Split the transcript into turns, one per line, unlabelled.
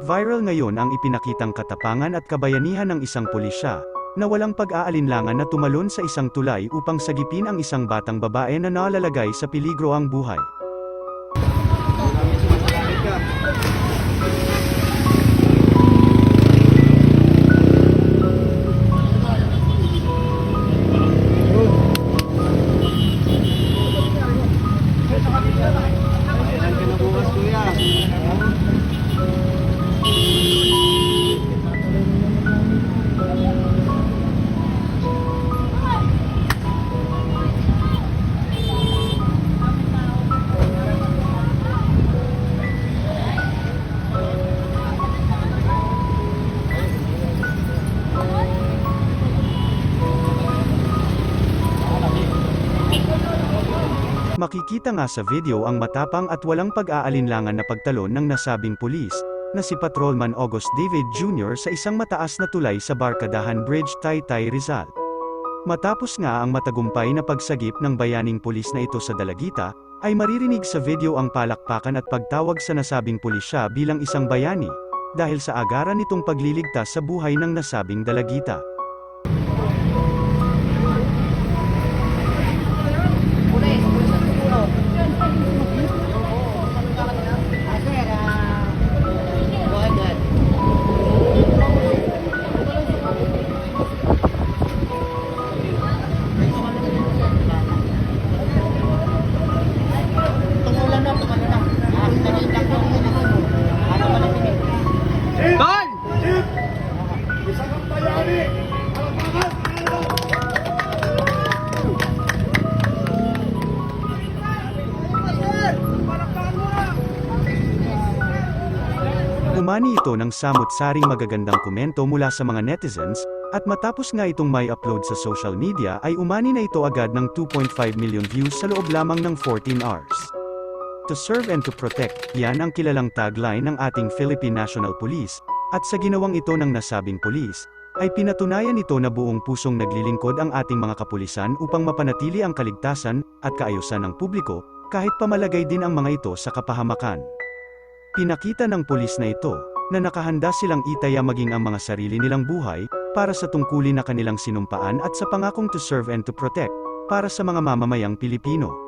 Viral ngayon ang ipinakitang katapangan at kabayanihan ng isang pulisya, na walang pag-aalinlangan na tumalon sa isang tulay upang sagipin ang isang batang babae na nalalagay sa peligro ang buhay. Makikita nga sa video ang matapang at walang pag-aalinlangan na pagtalon ng nasabing pulis, na si Patrolman August David Jr. sa isang mataas na tulay sa Barkadahan Bridge, Taytay, Rizal. Matapos nga ang matagumpay na pagsagip ng bayaning pulis na ito sa dalagita, ay maririnig sa video ang palakpakan at pagtawag sa nasabing pulisya bilang isang bayani, dahil sa agaran nitong pagliligtas sa buhay ng nasabing dalagita. Umani ito ng samut-saring magagandang komento mula sa mga netizens, at matapos nga itong may upload sa social media ay umani na ito agad ng 2.5 million views sa loob lamang ng 14 hours. To serve and to protect, yan ang kilalang tagline ng ating Philippine National Police, at sa ginawang ito ng nasabing pulis, ay pinatunayan ito na buong pusong naglilingkod ang ating mga kapulisan upang mapanatili ang kaligtasan at kaayusan ng publiko, kahit pamalagay din ang mga ito sa kapahamakan. Pinakita ng pulis na ito, na nakahanda silang itaya maging ang mga sarili nilang buhay, para sa tungkulin na kanilang sinumpaan at sa pangakong to serve and to protect, para sa mga mamamayang Pilipino.